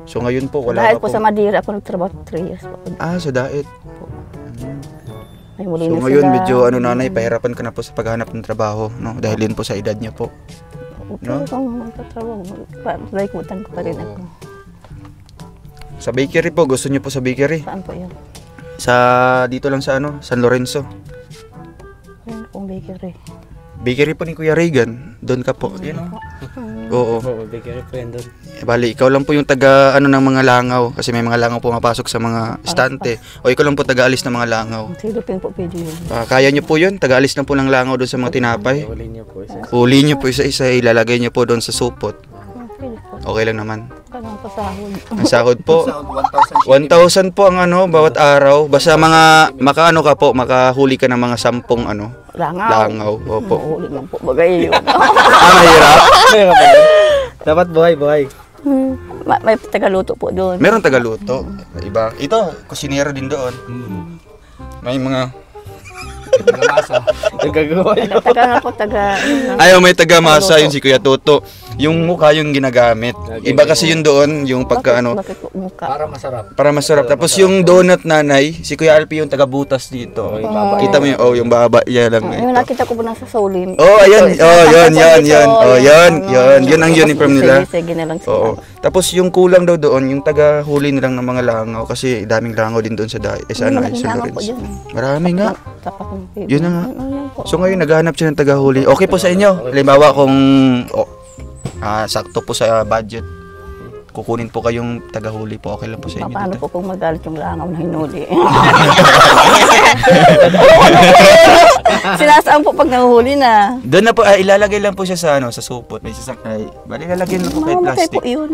So ngayon po wala Dahil ka po sa Madeira ako nagtrabaho 3 years po. Sa daet. Ay, muli So na ngayon sila. medyo nanay, pahirapan ka na po sa paghanap ng trabaho, no? Dahil din po sa edad niyo po. No? Kung magtatrabaho, like-utan ko pa rin ako. Sa bakery po, gusto niyo po sa bakery? Saan po yun? Sa dito lang sa San Lorenzo. Ayun pong bakery. Bakery po ni Kuya Reagan. Doon ka po. Yan o. Oo. Bakery po yan doon. Bali, ikaw lang po yung taga ng mga langaw. Kasi may mga langaw pumapasok sa mga estante. O ikaw lang po taga-alis ng mga langaw. Silupin po pwede yun. Kaya niyo po yun? Taga-alis lang po ng langaw doon sa mga tinapay. Uli niyo po isa. Uli niyo po isa-isa. Ilalagay niyo po doon sa supot. Pwede po. Okay lang naman. Kanang pasahod. Ang sahod po, 1,000 po ang bawat araw. Basta makaano ka po, makahuli ka ng mga 10 langaw. Opo. Mahuli lang po. Bagay yun. Mahirap. Dapat buhay. May tagaluto po doon. Meron tagaluto. Iba. Ito, kusinero din doon. May mga... Nagagawa yun. Taga nga po, taga... Ayaw, may taga-masa yun si Kuya Toto. Yung mukha yung ginagamit. Iba kasi yun doon, yung pagka Bakit po mukha? Para masarap. para masarap. Tapos yung donut, nanay, si Kuya Alpi yung taga-butas dito. Kita mo yung baba. Yan lang. Ayun, nakita ko po nasa Solim. Ayan. Yun ang uniform nila. Sige na lang Oo. sila. Tapos yung kulang daw doon, yung taga-huli nilang ng mga langaw kasi daming langaw din doon sa San Lorenzo. Marami nga. Yun na nga. So ngayon naghahanap siya ng taga-huli. Okay po sa inyo. Halimbawa kung sakto po sa budget. kukunin po kayong tagahuli po. Okay lang po sa inyo Paano dito. po kung magalit yung langaw na hinuli? Sinasaan po pag nahuhuli na. Doon na po, ilalagay lang po siya sa sa supot. May sasakay. Bali, ilalagay lang po kay Mamamatay plastic. po yun.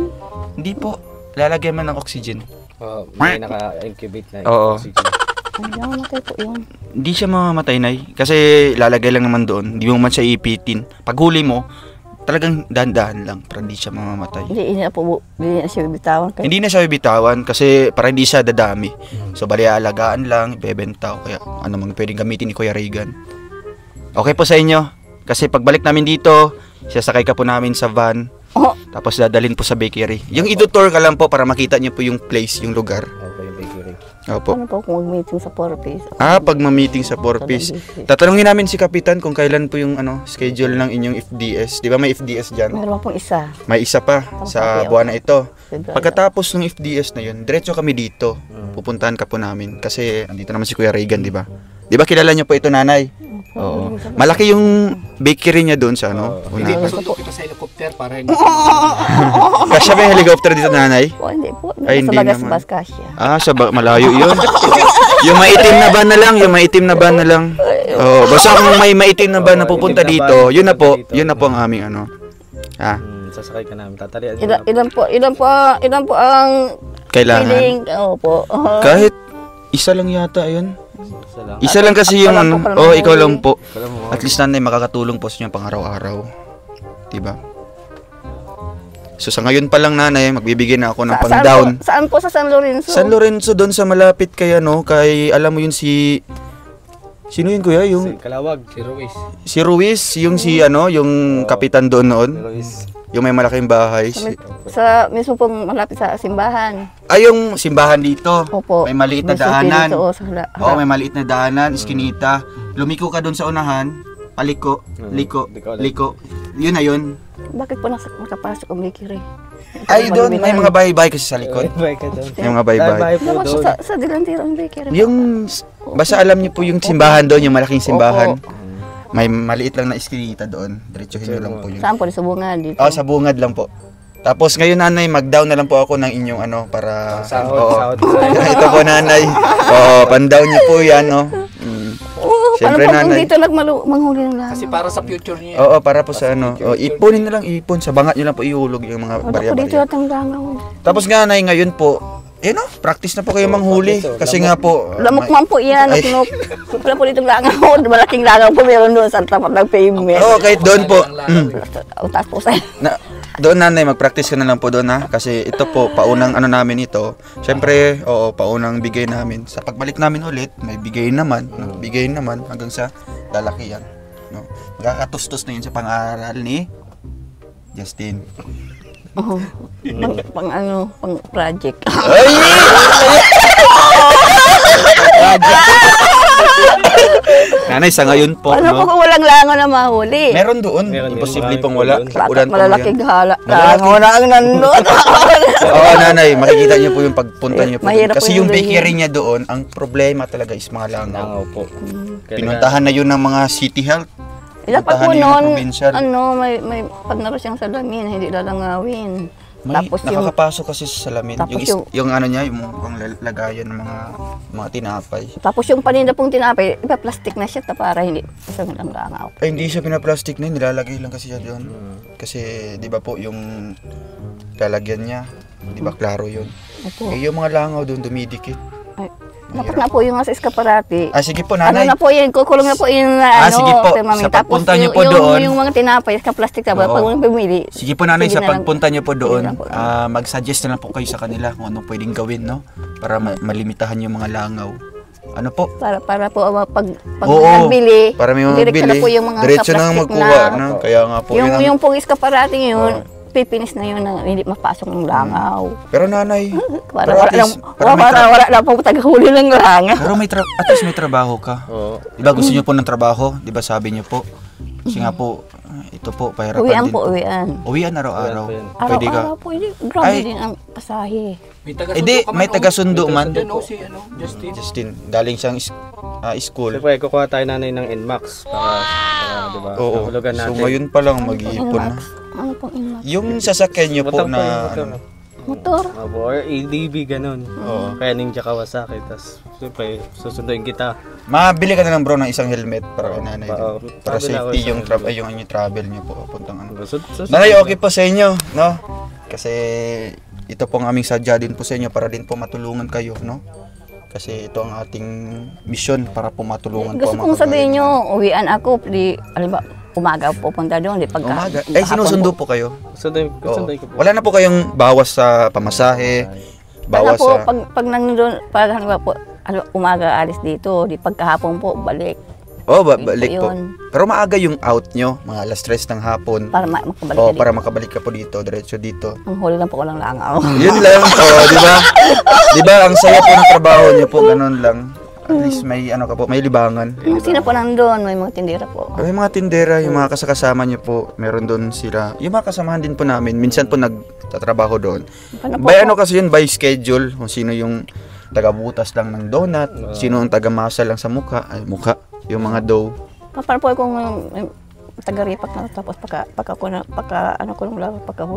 Hindi po. Lalagyan man ng oxygen. May naka-incubate na Oo. oxygen. Ay, mamamatay po yun. Hindi siya mamamatay, Nay. Kasi lalagay lang naman doon. Hindi mo man siya ipitin. Pag huli mo, talagang dahan-dahan lang para hindi siya mamamatay. Hindi na siya bibitawan. Hindi na siya bibitawan kasi para hindi siya dadami. So bali alagaan lang, ibebenta o kaya ano mang pwedeng gamitin ni Kuya Regan. Okay po sa inyo. Kasi pagbalik namin dito, sasakay ka po namin sa van. Oh, Tapos dadalhin po sa bakery. Yung itutour ka lang po para makita niyo po yung place, yung lugar. Okay, yung bakery. Opo. ano po kung mag-meeting sa 4-piece? Pag ma-meeting sa 4-piece. Tatanungin namin si Kapitan kung kailan po yung schedule ng inyong FDS. Di ba may FDS dyan? Meron pong isa. May isa pa sa buwan na ito. February. Pagkatapos ng FDS na yun, diretso kami dito. Pupuntahan ka po namin kasi andito naman si Kuya Regan, di ba? Di ba kilala niyo po ito, Nanay? Oo. Malaki yung bakery niya doon sa Hindi, una. pasundo kita sa helicopter para hindi. Kasya ba yung helicopter dito, Nanay? Po, hindi po. Ay, hindi sa naman. bagas-bas kasya. Malayo yun. Yung maitim na van na lang, yung maitim na van na lang. Basta kung may maitim na van na pupunta dito, yun na po ang aming Sasakay ka namin. Tatalian Ilan po ang kailangan. feeling? Opo. Kahit isa lang yata yun. Isa lang. Isa lang kasi yung Ako lang po, ikaw lang po. Alam mo, At least Nanay makakatulong po sa inyo pang araw-araw. Diba? So sa ngayon pa lang, Nanay, magbibigay na ako ng pang-down. Saan po sa San Lorenzo? San Lorenzo doon sa malapit kay kay alam mo yun si sino yun, Kuya? si Yung Kalawag, si Ruiz. si Ruiz, yung yung kapitan doon noon, Ruiz. yung may malaking bahay. Sa mismo pong malapit sa simbahan. Yung simbahan dito. Opo. May maliit na Mismo daanan. dito, sa Oo, may maliit na daanan, iskinita. Lumiko ka doon sa unahan, paliko, liko. Yun na yun. Bakit po nakapasok ang bakery? Ay, doon may mga bahay-bahay kasi sa likod. Bye ka doon. May mga bahay-bahay. Bye po Naman doon. sa Dilantiro ang bakery. Yung basta alam niyo po yung simbahan doon, yung malaking simbahan. May maliit lang na iskinita doon. Diretsuhin niyo lang po yun. Saan po? Sa bunga dito? Sa bungad lang po. Tapos ngayon, Nanay, mag-down na lang po ako ng inyong para Sahod. Ito po, Nanay. Pan-down niyo po yan, Siyempre, paano po Nanay. dito manghuli ng langaw? Kasi para sa future niya. Para po sa ipunin na lang, ipon. Sa bangat niyo lang po ihulog yung mga Wala po dito barya-barya. at ang langaw. Tapos nga, Nay, ngayon po, practice na po kayo manghuli. Kasi nga po, Lamok man po yan. Ay. Wala po dito langaw. Malaking langaw po meron doon sa tapat ng pavement. kahit doon po. Utas po sa Doon, Nanay, mag-practice ka na lang po doon, ha? Kasi ito po, paunang namin ito. Siyempre, paunang bigay namin. Sa pagbalik namin ulit, may bigay naman, hanggang sa lalaki yan. No? Nakakatustos na yun sa pang-aaral ni Justin. pang project. Ay! Nanay, sa ngayon po, Ano po kung walang langaw na mahuli? meron doon. Meron din, Imposible marami pong po wala. doon. Ulan po Malalaking yan. hala. Malalaki. Langaw na ang nandun. Oo, Nanay, makikita niyo po yung pagpunta niyo po. Mahirap Kasi po yung yung bakery niya doon, ang problema talaga is mga langaw. Langaw po. Pinuntahan na yun ng mga city health. Dapat po Puntahan na yun ng noon, provincial. may pag naroon siyang salamin, hindi lalangawin. May Tapos yung, nakakapasok kasi sa salamin. Tapos Yung ano niya, yung pang lagayan ng mga tinapay. tapos yung paninda pong tinapay, iba plastic na siya para hindi isang langaw. Ay, hindi siya pinaplastic na yun, nilalagay lang kasi siya doon. Kasi, di ba po, yung lalagyan niya, di ba, klaro yun. Opo. Yung mga langaw doon, dumidikit. Ay, dapat na po yung nasa eskaparate. Sige po, Ano Nanay. na po yun, kukulong na po yun na sige po. termometer. Sa pagpunta niyo po yung, doon. Yung mga tinapay, ka-plastic na ba, Oo. pag mga pumili. Sige po, Nanay, sige sa na lang. pagpunta niyo po doon, Sige na po. mag-suggest na lang po kayo sa kanila kung anong pwedeng gawin, no? Para malimitahan yung mga langaw. Ano po? Para po pag Oo, nagbili, para may diretso mabili. na po yung mga Diretso na ka-plastic magkuha na. Kaya nga po. yun ang- yung pong iskaparate yun, pipinis na yun na hindi mapasok ng langaw. Pero, Nanay, Para pero wala at least, lang, wala lang pong taghuli ng langaw. pero at least may trabaho ka. Oo. Diba gusto niyo po ng trabaho? Diba sabi niyo po? Kasi nga po, ito po, pahirapan Uwian din po, uwian. Uwian araw-araw. Uwian po yan. Pwede ka. Araw-araw po, grabe Ay. din ang pasahe. May taga-sundo Hindi, ka man, may taga-sundo man. Yan si Justin. Justin, galing siyang school. Siyempre, kukuha tayo Nanay ng NMAX para di ba, Oo. nahulugan So natin. ngayon pa lang mag-iipon na. Inmax. Ano pong inmax? Yung sasakyan niyo po Motor po yung na motor, no? Motor. Or ADB, ganun. Oo. Kaya Ninja Kawasaki. Tapos, siyempre, susunduin kita. Mabili ka na lang bro ng isang helmet para kay nanay. Oo. Para Sabi na ako, safety yung isang yung travel niyo po puntang ano. Susunod. Nanay, okay po sa inyo, no? Kasi ito pong aming sadya din po sa inyo para din po matulungan kayo, no? Kasi ito ang ating mission para po matulungan Gusto po kong sabihin nyo, uwian ako, di, alam ba, umaga pupunta doon, di pagka. Umaga. Ay, sinusundo po kayo. Susunduin Oo. ko po. Wala na po kayong bawas sa pamasahe, Bawas bawas po, sa... pag nandun, pag halimbawa po, umaga alis dito, di pagkahapon po, balik. Oh, balik po. yun. Pero maaga yung out nyo, mga alas 3 ng hapon. Para makabalik Oh, ka dito. para makabalik ka po dito, diretso dito. Ang huli lang po walang langaw. Yun lang. Oh, di ba? Di ba ang saya po ng trabaho niyo po, ganun lang. At least may ano ka po, may libangan. Sino po nandun, may mga tindera po. May mga tindera, yung mga kasakasama niyo po, meron doon sila. Yung mga kasamahan din po namin, minsan po nagtatrabaho doon. Paano po By po? ano kasi yun, by schedule, kung sino yung taga-butas lang ng donut, sino ang taga-masa lang sa mukha, yung mga dough. Paano po kung taga-ripak na tapos pagkahuli,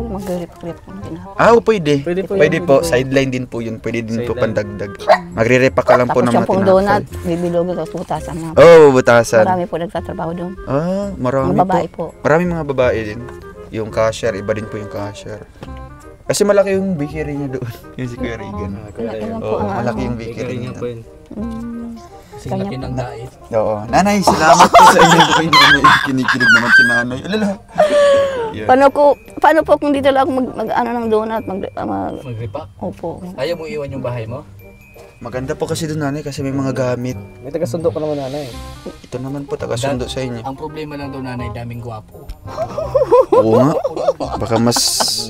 mag-ripak-ripak ng tinapos. Ah, pwede. Pwede po, yun. sideline din po yun. Pwede din po Sideline. pandagdag. Magre-repack ka lang po Tapos ng yung mga pong tinapay. donut, bibilogin tapos butasan na. Oh, butasan. Marami po nagtatrabaho doon. Ah, marami Mga babae po. po. Maraming mga babae din. Yung cashier, iba din po yung cashier. Kasi malaki yung bakery niya doon. Yung si Kuya Regan. Malaki lang po Oo, ang malaki ano. yung bakery Bakery niya. niya po yun. Kasi laki ng dait. Oo. Nanay, salamat po sa inyo. Kinikilig naman si nanay. Alala. Yan. Paano po kung dito lang ako mag-ano ng donut, Mag-repack. opo. Ayaw mo iwan yung bahay mo? Maganda po kasi doon nanay kasi may mga gamit. May taga-sundo ka naman nanay. Ito naman po, taga-sundo sa inyo. Ang problema lang daw nanay, daming gwapo. Oo nga. Baka mas...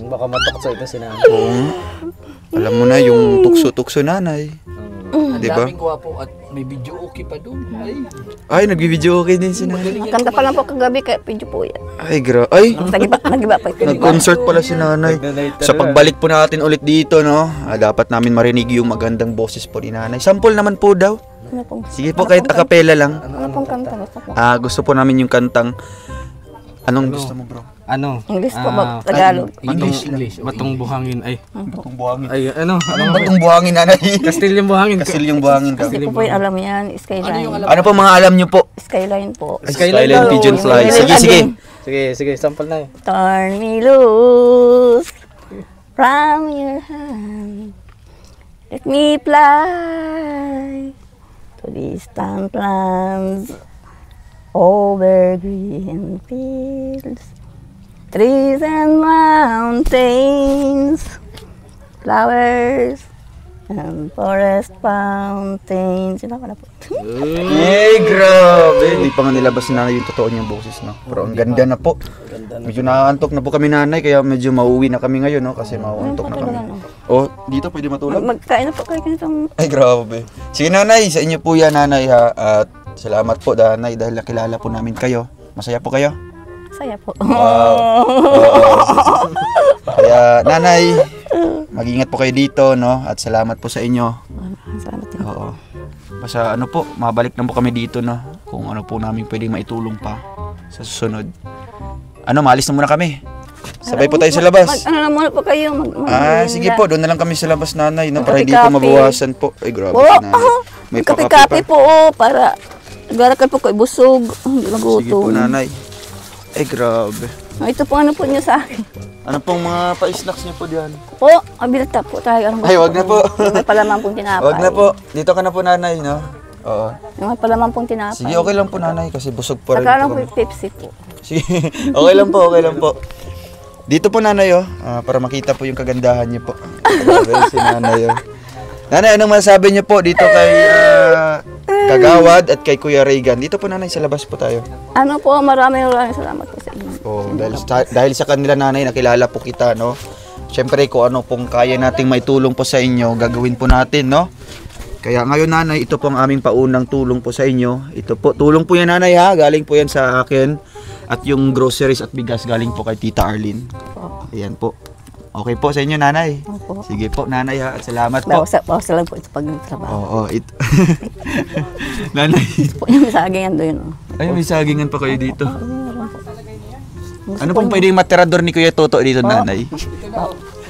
Baka matok sa ito si nanay. Oo nga. Alam mo na yung tukso-tukso nanay. Ang Diba? daming gwapo at may video okay pa doon. Ay, nagbibideo okay din si nanay. Kanta pa lang po kagabi, kaya video po yan. Ay, ay, Nagiba pa ito. nag-concert pala si nanay. Sa pagbalik po natin ulit dito, no, dapat namin marinig yung magandang boses po ni nanay. Sample naman po daw. Ano pong, Sige po, kahit a cappella lang. ano pong kanta? Gusto po? Gusto po namin yung kantang... Anong gusto mo, bro? Ano? English po ba? Tagalog? English lang. English. Batong buhangin. Ay. Batong buhangin. Ay, ano? Anong batong buhangin, nanay? Kastilyong buhangin. Kastilyong buhangin ka. Hindi ko po yung alam yan. Skyline. Ano po mga alam nyo po? Skyline po. Skyline Pigeon Fly. Yung- Sige, sige. Sige, sample na eh. Turn me loose from your hand. Let me fly to distant lands over green fields, trees and mountains, flowers and forest fountains. Sino ko na po? Eh, grabe. Hindi pa nga nilabas ni nanay yung totoo niyang boses, no? Pero ang ganda na po. Medyo nakaantok na po kami nanay, kaya medyo mauwi na kami ngayon, no? Kasi mauantok na kami. Oh, dito pwede matulog? Magkain na po kayo ganitong Ay, grabe. Sige nanay, sa inyo po yan nanay ha. At salamat po nanay dahil nakilala po namin kayo. Masaya po kayo? saya po. Wow. Kaya nanay, mag-ingat po kayo dito, no? At salamat po sa inyo. Salamat din. Oo. Basta ano po, mabalik na po kami dito, no? Kung ano po namin pwedeng maitulong pa sa susunod. Ano, maalis na muna kami. Sabay po tayo sa labas. Ano na muna po kayo? Sige po, doon na lang kami sa labas nanay, no? Para hindi po Magkape-kape. mabawasan po. Ay, grabe Po, si nanay. May kape-kape pa. po para garakan po ko ibusog. Hindi magutom. Sige po nanay. Ay, grabe. Ito po ano po niyo sa akin. Ano pong mga pa-snacks niyo po diyan? Po, abilta po tayo. Anong Ay, gusto wag na po. May palamang pong tinapay. Wag na po. Dito ka na po nanay, no? Oo. May palamang pong tinapay. Sige, okay lang po nanay kasi busog pa rin Saka lang po po kami. yung Pepsi po. Sige, okay lang po, okay lang po. Dito po nanay, oh, para makita po yung kagandahan niyo po. Grabe si nanay, oh. Nanay, anong masasabi niyo po dito kay Kagawad at kay Kuya Regan? Dito po nanay, sa labas po tayo. Ano po, maraming salamat po sa inyo. Oh, dahil sa kanila nanay, nakilala po kita, no? Siyempre, kung ano pong kaya nating maitulong po sa inyo, gagawin po natin, no? Kaya ngayon nanay, ito po ang aming paunang tulong po sa inyo. Ito po, tulong po yan nanay ha, galing po yan sa akin. At yung groceries at bigas galing po kay Tita Arlene. Ayan po. Okay po sa inyo nanay. Opo. Sige po nanay ha, at salamat po. Bawas lang po ito pag nagtrabaho. Oo, ito. Nanay. Po yung saging ando yun. Ay, may sagingan pa kayo dito. Ano pong pwedeng matirador ni Kuya Toto dito nanay?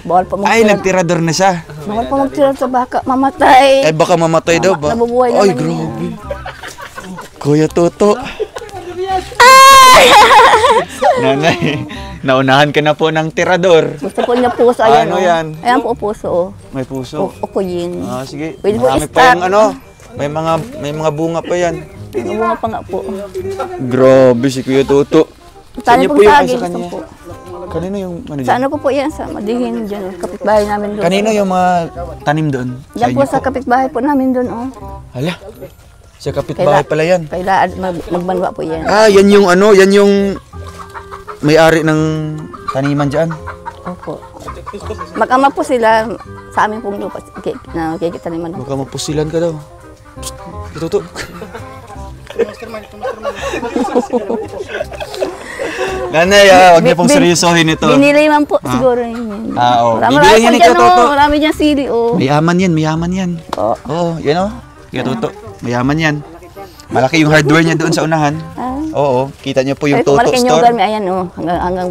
Bawal pa Ay, magtira. nagtirador na siya. Bawal pa magtira sa baka. Mamatay. Ay, baka mamatay daw ba? Nabubuhay Ay, naman grabe. Kuya Toto. Nanay, naunahan ka na po ng tirador. Gusto po niya puso. Ayan, Ano yan? Ayan po puso. Oh. May puso. Ukuyin. Ah, sige. Pwede po Marami i-start. pa yung ano. May mga bunga pa yan. Bunga pa nga po. Grabe si Kuya Toto. Sa Sana inyo po po yung saging. sa kanya. Po. Kanino yung ano Sa dyan? ano po yan? Sa Madihin dyan. Kapitbahay namin doon. Kanino yung mga tanim doon? Diyan po sa kapitbahay po namin doon. Oh. Hala. Sa kapitbahay pala yan. Kailangan magbanwa po yan. Ah, yan yung ano, yan yung may-ari ng taniman dyan. Opo. Mag-ama po sila sa amin pong lupa. Nakikitaniman. Baka mapusilan ka daw. Psst, Toto. Nanay, wag niyo pong seryosohin ito. Binili man po siguro yun. Oo. Marami Bibili po yan ni dyan, Kuya Toto. marami dyan sili, oh. Mayaman yan. Oh. Oo, yan o. Kuya Toto, mayaman yan. Malaki yung hardware niya doon sa unahan. Oo, kita niyo po yung Toto Malaki yung store. garmi, ayan, oh. Hanggang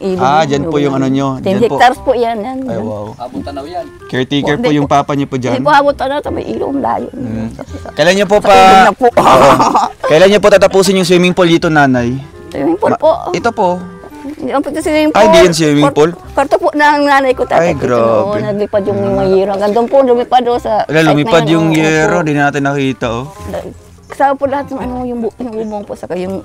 ilog. Ah, dyan po yung ano nyo. 10 Dyan po. hectares po yan. Yan. Ay, wow. Abong tanaw yan. Caretaker po Hindi yung po. papa niyo po Hindi dyan. po abot na sa may ilog, layo. Kailan niyo po Ilog na pa... po. Oo. Kailan niyo po tatapusin yung swimming pool dito, nanay? Swimming pool po. Ito po. Hindi naman po ito swimming pool. Ay, di yan swimming pool? Kwarto po ng nanay ko. Ay, grabe. Naglipad yung mga yero. Hanggang doon po, lumipad doon sa... Wala, lumipad site na yun, yung oh. yero. Opo. Di na natin nakita, oh. Kasama po lahat ng ano, yung bubong po, saka yung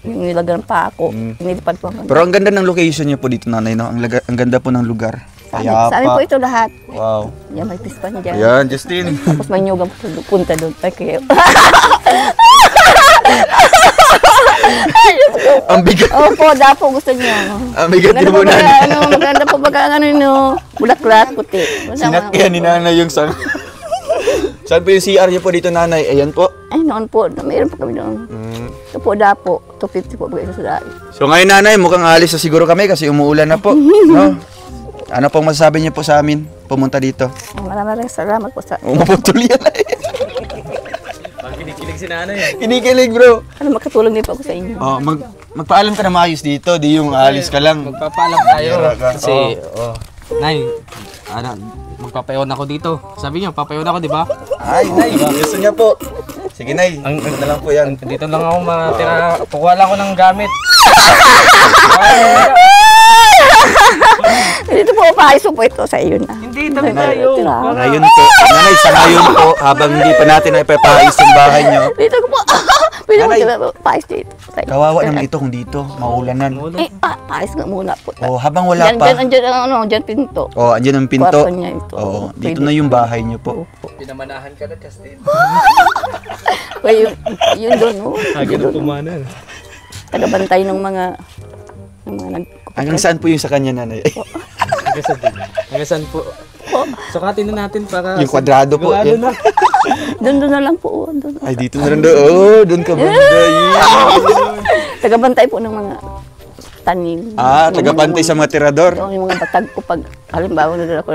nilagyan pa ako. Nilipad po hanggang. Pero ang ganda ng location niyo po dito, nanay, no? Ang ganda po ng lugar. Kaya Sa amin po ito lahat. Wow. Yan, may pispan dyan. Ayan, Justin. Tapos may nyugang po punta doon. Ay, kaya... Ang bigat. Opo, dapo gusto niyo. Ang bigat din po, nanay. Maganda po baga, ano nyo, bulaklat, puti. Sinakyan ni nanay yung sang... Saan po yung CR niyo po dito, nanay? Ayan po. Ay, noon po, mayroon po kami doon. Ito po, dapo, 250 po baga sa daan. So ngayon, nanay, mukhang alis na siguro kami kasi umuulan na po. No? Ano pong masasabi niyo po sa amin? Pumunta dito. Maraming salamat po sa... Umaputol yan. Kinikilig si nanay. Kinikilig, bro. Ano, makatulong din po ako sa inyo. Oh, magpaalam ka na maayos dito. Di yung alis ka lang. Magpapaalam tayo. Kasi, Nay, magpapayawan ako dito. Sabi niyo, papayawan ako, di ba? Ay, nay. Gusto niya po. Sige, nay. Ang na lang po yan. Dito lang ako matira. Kukuha lang ako ng gamit. Dito po, paayos po ito sa iyo na. Hindi, tabi tayo. Ngayon po. Nanay, sa ngayon po, habang hindi pa natin ipapayos yung bahay niyo. Dito ko po. Pwede mo Nanay. sila paayos dito. Kawawa naman ito kung dito. Maulanan. Eh, paayos nga muna po. Oh, habang wala Dyan, pa. dyan, ano, dyan pinto. Oh, andyan ang pinto. Kwarto niya ito. Oo, dito Pwede. na yung bahay niyo po. Pinamanahan ka na, Justin. Kaya yun doon, oh. Agad na pumanan. Tagabantay ng mga nag... Hanggang saan po yung sa kanya, nanay? Hanggang saan po? Sukatin na natin para... Yung kwadrado po. Sigurado Yan. na. Doon na lang po, oh. Doon. Ay, dito na rin doon. Oh, doon ka banda. Tagabantay po ng mga tanim. Ah, tagapantay sa mga tirador. Yung mga batag ko pag halimbawa na ako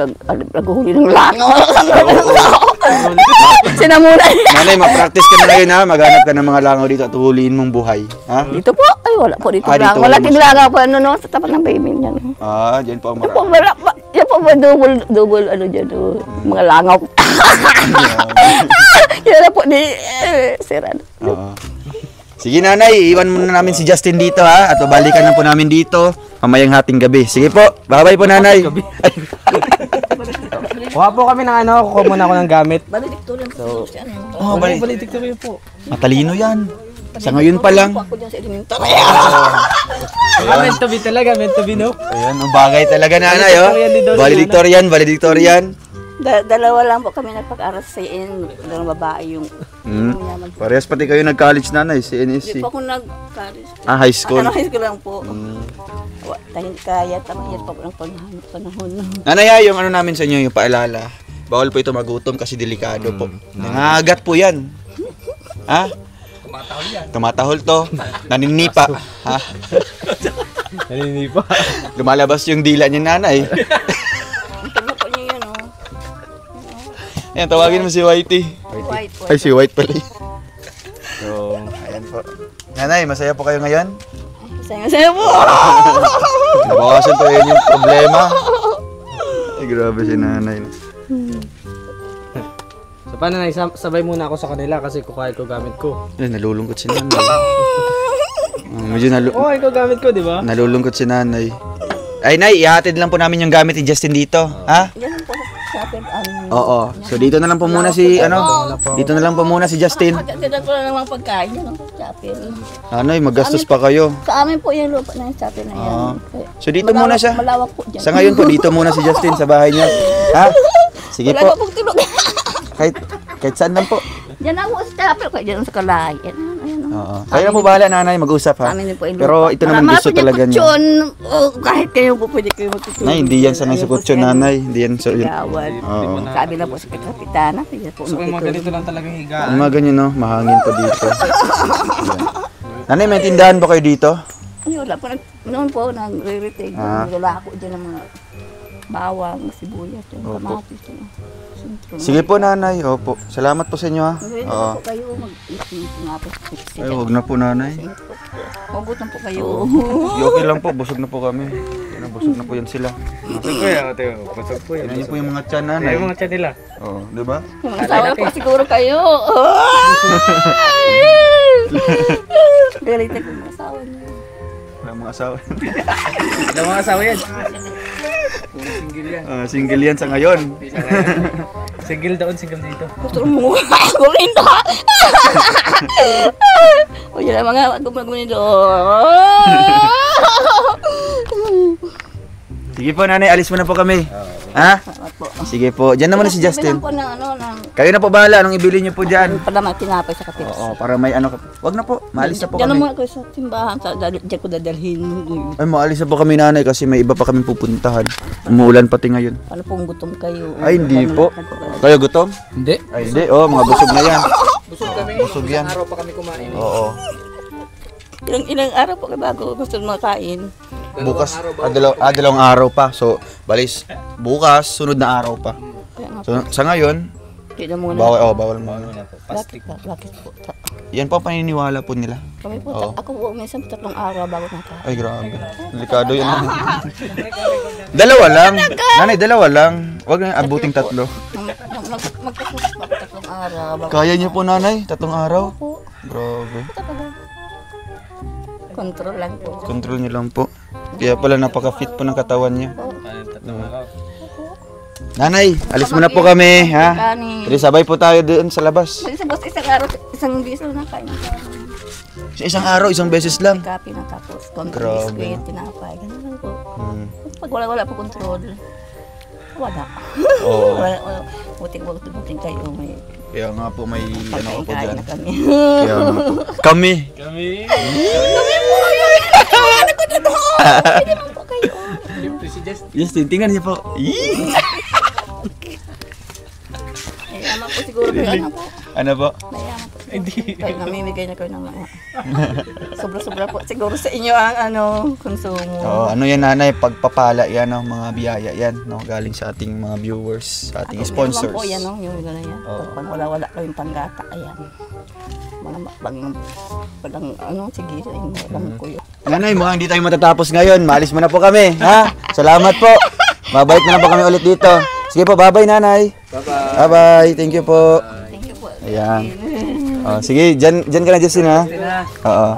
naguhuli ng langaw. Sinamunan. Nanay, ma-practice ka na ngayon ha. Maghanap ka ng mga langaw dito at huliin mong buhay. Ha? Dito po, ay wala po dito Ah, dito langaw. wala Wala ting langaw po, ano no, sa tapat ng baby niyan. Ah, dyan po ang Yan po, marami. wala pa. Yan po ba, double, ano dyan, oh, mga langaw. Yan na po, di, sirado. Oo. Sige nanay, iwan muna namin si Justin dito ha. At babalikan na po namin dito mamayang hating gabi. Sige po, bye-bye po nanay. Ay, Kuha po kami ng ano, kukuha muna ako ng gamit. Valedictorian po siya, ano. oh, balik. Valedictorian po. Matalino yan. Sa ngayon pa lang. Ako dyan sa elemental. Meant to be talaga, meant to be no. Ayan, ang bagay talaga nanay oh. Valedictorian din daw si Valedictorian, valedictorian. Dalawa lang po kami nagpag-aral sa in, dalawang babae yung yaman po. Parehas pati kayo nag-college nanay, si Hindi NSC. po ako nag-college. Ah, high school. Ano, high school lang po. Tahin kaya, tamang pa po ng panahon. Nanay, yung ano namin sa inyo, yung paalala. Bawal po ito magutom kasi delikado po. Nangagat po yan. Ha? Tumatahol yan. Tumatahol to. Naninipa. Ha? Naninipa. Lumalabas yung dila niya nanay. Ano po niyo yun, oh. Yan, tawagin mo si Whitey. White po. Ay, si White pala. So, ayan po. Nanay, masaya po kayo ngayon? Saya po. Nabawasan po yun yung problema. Ay, grabe si nanay. So paano na, sabay muna ako sa kanila kasi kukuha ko gamit ko. Ay, nalulungkot si nanay. Medyo Oo, ikaw gamit ko, di ba? nalulungkot si nanay. Ay, Nay, ihatid lang po namin yung gamit ni Justin dito. Ha? Yan po sa atin. Oo. So, dito na lang po muna si, dito na lang po muna si Justin. Pagkatidag ko lang naman pagkain yan. Chapel. Nay, magastos pa kayo. Sa amin po yung lupa na yung chapel na yan. So, dito muna siya. Malawak po dyan. Sa ngayon po, dito muna si Justin sa bahay niya. Ha? Sige Wala po. pong tulog. Kahit saan lang po. Diyan ako sa chapel. Kaya dyan sa kalay. Ayan. Oo. Kayo na po bahala, nanay, mag-usap ha. Sa amin din po yung lupa. Pero ito naman gusto talaga niya. Kahit kayo po pwede kayo magtutulog. Nay, hindi yan sanay sa kutsyon, nanay. Hindi yan sa... Gawad. Oo. Sabi na po sa kapitana. Kaya po So yung mga ganito lang talagang higaan. Yung mga ganyan, no? Mahangin po dito. Yan. Nanay, may tindahan ba kayo dito? Ay, wala po. Noon po, nagre-retake. Wala ako dyan ng mga bawang, sibuyas, yung kamatis. Sige po, nanay. Opo. Salamat po sa inyo, ha. Oo. Po kayo mag-ngapos. Ay, huwag na po, nanay. Magutom po kayo. Okay lang po. Busog na po kami. Yan, busog na po yan sila. Busog po yan, ate. Busog po yan. Yan po yung mga tiyan, nanay. Yung mga tiyan nila. Oo, di ba? Mga asawa na po siguro kayo. Galit na po mga asawa niyo. Wala mga asawa. Wala mga asawa yan. Single yan. Single yan sa ngayon. Single doon, single dito. Gusto mo ako rin to. O yan ang mga gumaguni doon. Sige po, nanay. Alis muna po kami. Ha? Salamat po. Sige po. Diyan naman si Justin. Bilang po ng ano, ng Kayo na po bahala. Anong ibili niyo po dyan? pala tinapay sa kapit. Oo, para may ano. Wag na po. Maalis na po Diyan kami. naman ako sa simbahan. Diyan ko dadalhin. Ay, maalis na po kami, nanay, kasi may iba pa kami pupuntahan. Umuulan pati ngayon. Ano pong gutom kayo? Ay, hindi po. Kayo gutom? Hindi. Ay, hindi. Oh, mga busog na yan. Busog kami. Busog yan. Araw pa kami kumain. Oo. Ilang araw po kayo bago gusto makain. Bukas, dalawang araw pa. So, balis, bukas, sunod na araw pa. Kaya nga, So, sa ngayon, hindi na muna. bawal muna. Bakit po? Yan po ang paniniwala po nila. Kami po, Oo. ako po minsan 3 araw bago nakain. Ay, grabe. Delikado yan. Dalawa lang. Nanay, dalawa lang. Huwag na abuting 3. Magtapos pa 3 araw bago. Kaya niyo po, nanay? 3 araw? Po, Grabe. control lang po. Control niyo lang po. Kaya pala napaka-fit po ng katawan niya. Nanay, alis muna po kami, ha? Kanin. Jadi sabay po tayo doon sa labas. Sa isang araw, isang biso na kain. Sa isang araw, isang beses lang. Kape na tapos, konti Grabe. biskuit, tinapay, ganun lang po. Hmm. Pag wala po control, wala. Oo. Wala. Buting kayo, may Kaya nga po may ano ko po kain dyan. na kami. Kaya nga po. Kami. Pwede mo po kayo. Justin, tingnan niyo po. Mayaman po siguro kayo, ano po. Ano po? Mayaman po. Kahit namimigay na kayo ng mga. Sobra-sobra po siguro sa inyo ang konsumo. Oh, ano yan, nanay, pagpapala yan, no, mga biyaya yan, no, galing sa ating mga viewers, sa ating sponsors. Po yan, no? Yung gano'n yan. Oo. Pag wala kayong panggata, ayan. Pag sige, alam ko yun. Nanay, mukhang hindi tayo matatapos ngayon. Maalis mo na po kami, ha? Salamat po. Babalik na po kami ulit dito. Sige po, bye-bye, nanay. Bye-bye. Bye-bye. Thank you po. Thank you po. Ayan. Oh, sige, dyan ka na, Justin, ha? Oo.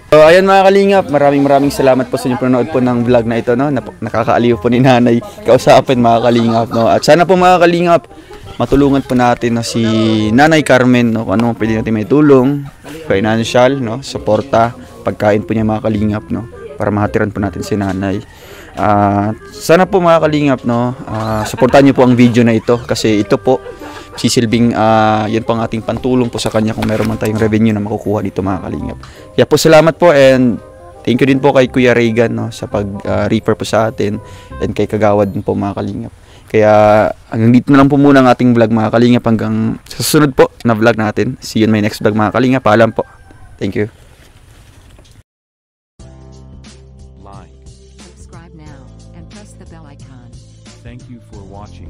So, ayan mga kalingap, maraming salamat po sa inyong panonood po ng vlog na ito, no? Nakakaaliw po ni nanay kausapin mga kalingap, no? At sana po mga kalingap, matulungan po natin na si Nanay Carmen, no? Kung ano pwede natin may tulong, financial, no? Suporta, pagkain po niya mga kalingap, no? Para mahatiran po natin si nanay. Sana po mga kalingap, no? Suportahan niyo po ang video na ito kasi ito po sisilbing yan po ang ating pantulong po sa kanya kung meron man tayong revenue na makukuha dito mga kalingap. Kaya po salamat po and thank you din po kay Kuya Regan, no, sa pag-refer po sa atin and kay Kagawad din po mga kalingap. Kaya hanggang dito na lang po muna ang ating vlog mga kalingap hanggang sa susunod po na vlog natin. See you in my next vlog mga kalingap. Paalam po. Thank you. Subscribe now and press the bell icon. Thank you for watching.